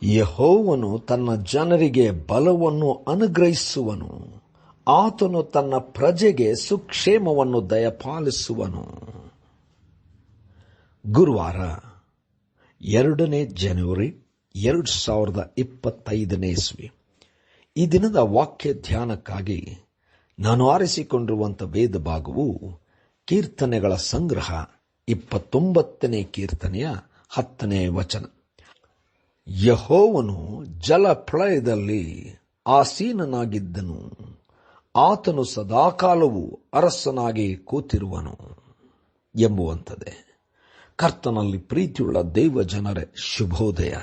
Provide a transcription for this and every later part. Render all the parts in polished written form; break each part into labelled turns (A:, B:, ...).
A: ಯೆಹೋವನು ತನ್ನ ಜನರಿಗೆ ಬಲವನ್ನು ಅನುಗ್ರಹಿಸುವನು. ಆತನು ತನ್ನ ಪ್ರಜೆಗೆ ಸುಕ್ಷೇಮವನ್ನು ದಯಪಾಲಿಸುವನು. ಗುರುವಾರ 2 ಜನವರಿ 2025 ಇಸ್ವಿ. ಈ ದಿನದ ವಾಕ್ಯ ಧ್ಯಾನಕ್ಕಾಗಿ ನಾನು ಆರಿಸಿಕೊಂಡಿರುವಂಥ ವೇದ ಭಾಗವು ಕೀರ್ತನೆಗಳ ಸಂಗ್ರಹ 29ನೇ ಕೀರ್ತನೆಯ 10ನೇ ವಚನ. ಯೆಹೋವನು ಜಲಪ್ರಳಯದಲ್ಲಿ ಆಸೀನನಾಗಿದ್ದನು, ಆತನು ಸದಾಕಾಲವೂ ಅರಸನಾಗಿ ಕೂತಿರುವನು ಎಂಬುವಂಥದ್ದೇ. ಕರ್ತನಲ್ಲಿ ಪ್ರೀತಿಯುಳ್ಳ ದೇವ ಜನರೇ, ಶುಭೋದಯ.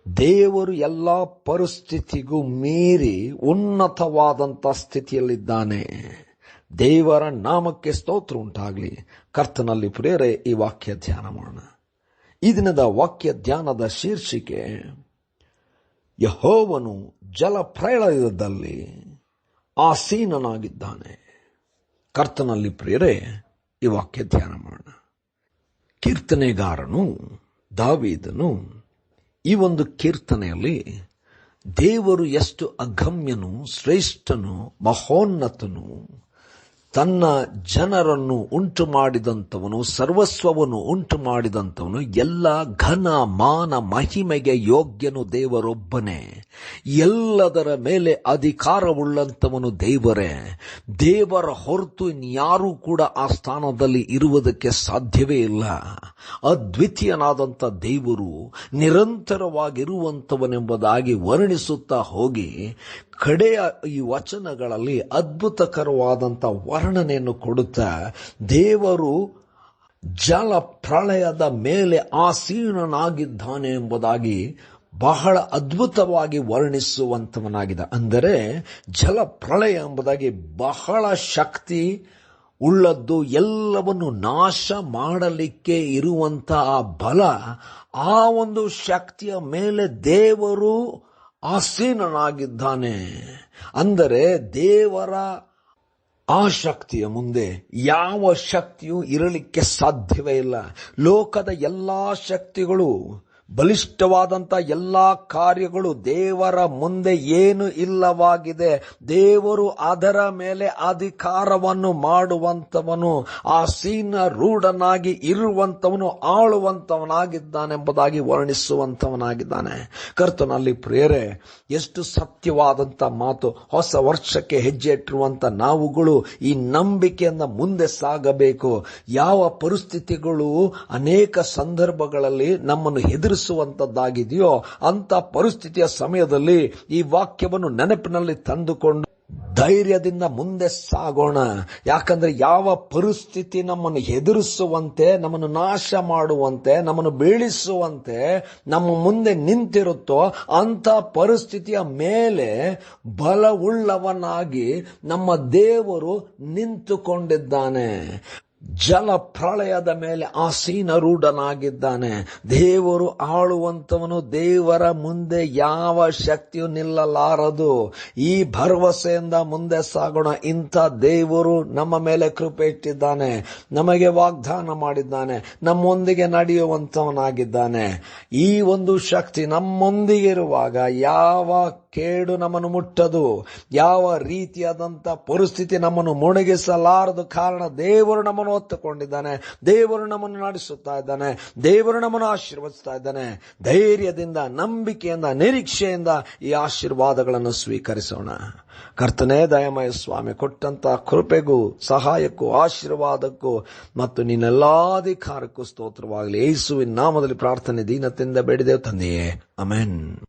A: ದೇವರು ಎಲ್ಲ ಪರಿಸ್ಥಿತಿಗೂ ಮೀರಿ ಉನ್ನತವಾದಂಥ ಸ್ಥಿತಿಯಲ್ಲಿದ್ದಾನೆ. ದೇವರ ನಾಮಕ್ಕೆ ಸ್ತೋತ್ರ ಉಂಟಾಗಲಿ. ಕರ್ತನಲ್ಲಿ ಪ್ರಿಯರೇ, ಈ ವಾಕ್ಯ ಧ್ಯಾನ ಮಾಡೋಣ. ಈ ದಿನದ ವಾಕ್ಯ ಧ್ಯಾನದ ಶೀರ್ಷಿಕೆ, ಯೆಹೋವನು ಜಲಪ್ರಳಯದಲ್ಲಿ ಆಸೀನನಾಗಿದ್ದಾನೆ. ಕರ್ತನಲ್ಲಿ ಪ್ರಿಯರೇ, ಈ ವಾಕ್ಯ ಧ್ಯಾನ ಮಾಡೋಣ. ಕೀರ್ತನೆಗಾರನು ದಾವೀದನು ಈ ಒಂದು ಕೀರ್ತನೆಯಲ್ಲಿ ದೇವರು ಎಷ್ಟು ಅಗಮ್ಯನು, ಶ್ರೇಷ್ಠನು, ಮಹೋನ್ನತನು, ತನ್ನ ಜನರನ್ನು ಉಂಟು ಮಾಡಿದಂಥವನು, ಸರ್ವಸ್ವವನ್ನು ಉಂಟು ಮಾಡಿದಂಥವನು, ಎಲ್ಲ ಘನ ಮಾನ ಮಹಿಮೆಗೆ ಯೋಗ್ಯನು ದೇವರೊಬ್ಬನೇ. ಎಲ್ಲದರ ಮೇಲೆ ಅಧಿಕಾರವುಳ್ಳಂಥವನು ದೇವರೇ. ದೇವರ ಹೊರತು ಇನ್ಯಾರೂ ಕೂಡ ಆ ಸ್ಥಾನದಲ್ಲಿ ಇರುವುದಕ್ಕೆ ಸಾಧ್ಯವೇ ಇಲ್ಲ. ಅದ್ವಿತೀಯನಾದಂಥ ದೇವರು ನಿರಂತರವಾಗಿರುವಂಥವನೆಂಬುದಾಗಿ ವರ್ಣಿಸುತ್ತಾ ಹೋಗಿ ಕಡೆಯ ಈ ವಚನಗಳಲ್ಲಿ ಅದ್ಭುತಕರವಾದಂಥ ವರ್ಣನೆಯನ್ನು ಕೊಡುತ್ತಾ ದೇವರು ಜಲ ಪ್ರಳಯದ ಮೇಲೆ ಆಸೀನನಾಗಿದ್ದಾನೆ ಎಂಬುದಾಗಿ ಬಹಳ ಅದ್ಭುತವಾಗಿ ವರ್ಣಿಸುವಂಥವನಾಗಿದೆ. ಅಂದರೆ ಜಲ ಪ್ರಳಯ ಎಂಬುದಾಗಿ ಬಹಳ ಶಕ್ತಿ ಉಳ್ಳದ್ದು, ಎಲ್ಲವನ್ನು ನಾಶ ಮಾಡಲಿಕ್ಕೆ ಇರುವಂತಹ ಬಲ, ಆ ಒಂದು ಶಕ್ತಿಯ ಮೇಲೆ ದೇವರು ಆಸೀನನಾಗಿದ್ದಾನೆ. ಅಂದರೆ ದೇವರ ಆ ಶಕ್ತಿಯ ಮುಂದೆ ಯಾವ ಶಕ್ತಿಯೂ ಇರಲಿಕ್ಕೆ ಸಾಧ್ಯವೇ ಇಲ್ಲ. ಲೋಕದ ಎಲ್ಲಾ ಶಕ್ತಿಗಳು, ಬಲಿಷ್ಠವಾದಂಥ ಎಲ್ಲಾ ಕಾರ್ಯಗಳು ದೇವರ ಮುಂದೆ ಏನು ಇಲ್ಲವಾಗಿದೆ. ದೇವರು ಅದರ ಮೇಲೆ ಅಧಿಕಾರವನ್ನು ಮಾಡುವಂಥವನು, ಆಸೀನ ರೂಢನಾಗಿ ಇರುವಂಥವನು, ಆಳುವಂಥವನಾಗಿದ್ದಾನೆಂಬುದಾಗಿ ವರ್ಣಿಸುವಂಥವನಾಗಿದ್ದಾನೆ. ಕರ್ತನಲ್ಲಿ ಪ್ರಿಯರೇ, ಎಷ್ಟು ಸತ್ಯವಾದಂಥ ಮಾತು. ಹೊಸ ವರ್ಷಕ್ಕೆ ಹೆಜ್ಜೆ ಇಟ್ಟಿರುವಂಥ ನಾವುಗಳು ಈ ನಂಬಿಕೆಯಿಂದ ಮುಂದೆ ಸಾಗಬೇಕು. ಯಾವ ಪರಿಸ್ಥಿತಿಗಳು ಅನೇಕ ಸಂದರ್ಭಗಳಲ್ಲಿ ನಮ್ಮನ್ನು ಹೆದರಿಸುವಂತದ್ದಾಗಿದೆಯೋ ಅಂತ ಪರಿಸ್ಥಿತಿಯ ಸಮಯದಲ್ಲಿ ಈ ವಾಕ್ಯವನ್ನು ನೆನಪಿನಲ್ಲಿ ತಂದುಕೊಂಡು ಧೈರ್ಯದಿಂದ ಮುಂದೆ ಸಾಗೋಣ. ಯಾಕಂದ್ರೆ ಯಾವ ಪರಿಸ್ಥಿತಿ ನಮ್ಮನ್ನು ಹೆದರಿಸುವಂತೆ, ನಮ್ಮನ್ನು ನಾಶ ಮಾಡುವಂತೆ, ನಮ್ಮನ್ನು ಬೀಳಿಸುವಂತೆ ನಮ್ಮ ಮುಂದೆ ನಿಂತಿರುತ್ತೋ ಅಂತ ಪರಿಸ್ಥಿತಿಯ ಮೇಲೆ ಬಲವುಳ್ಳವನಾಗಿ ನಮ್ಮ ದೇವರು ನಿಂತುಕೊಂಡಿದ್ದಾನೆ. ಜಲ ಪ್ರಳಯದ ಮೇಲೆ ಆಸೀನ ರೂಢನಾಗಿದ್ದಾನೆ. ದೇವರು ಆಳುವಂತವನು, ದೇವರ ಮುಂದೆ ಯಾವ ಶಕ್ತಿಯು ನಿಲ್ಲಲಾರದು. ಈ ಭರವಸೆಯಿಂದ ಮುಂದೆ ಸಾಗೋಣ. ಇಂಥ ದೇವರು ನಮ್ಮ ಮೇಲೆ ಕೃಪೆ ಇಟ್ಟಿದ್ದಾನೆ, ನಮಗೆ ವಾಗ್ದಾನ ಮಾಡಿದ್ದಾನೆ, ನಮ್ಮೊಂದಿಗೆ ನಡೆಯುವಂತವನಾಗಿದ್ದಾನೆ. ಈ ಒಂದು ಶಕ್ತಿ ನಮ್ಮೊಂದಿಗೆ ಇರುವಾಗ ಯಾವ ಕೇಡು ನಮ್ಮನ್ನು ಮುಟ್ಟದು, ಯಾವ ರೀತಿಯಾದಂಥ ಪರಿಸ್ಥಿತಿ ನಮ್ಮನ್ನು ಮುಳುಗಿಸಲಾರದು. ಕಾರಣ ದೇವರು ನಮ್ಮನ್ನು ಒತ್ತುಕೊಂಡಿದ್ದಾನೆ, ದೇವರು ನಮ್ಮನ್ನು ನಡೆಸುತ್ತಾ ಇದ್ದಾನೆ, ದೇವರು ನಮ್ಮನ್ನು ಆಶೀರ್ವದಿಸ್ತಾ ಇದ್ದಾನೆ. ಧೈರ್ಯದಿಂದ, ನಂಬಿಕೆಯಿಂದ, ನಿರೀಕ್ಷೆಯಿಂದ ಈ ಆಶೀರ್ವಾದಗಳನ್ನು ಸ್ವೀಕರಿಸೋಣ. ಕರ್ತನೇ ದಯಮಯ ಸ್ವಾಮಿ, ಕೊಟ್ಟಂತ ಕೃಪೆಗೂ, ಸಹಾಯಕ್ಕೂ, ಆಶೀರ್ವಾದಕ್ಕೂ ಮತ್ತು ನಿನ್ನೆಲ್ಲಾ ಅಧಿಕಾರಕ್ಕೂ ಸ್ತೋತ್ರವಾಗಲಿ. ಯೇಸುವಿನ ನಾಮದಲ್ಲಿ ಪ್ರಾರ್ಥನೆ ದೀನತೆಯಿಂದ ಬೇಡಿದೆವು ತಂದೆಯೇ, ಆಮೆನ್.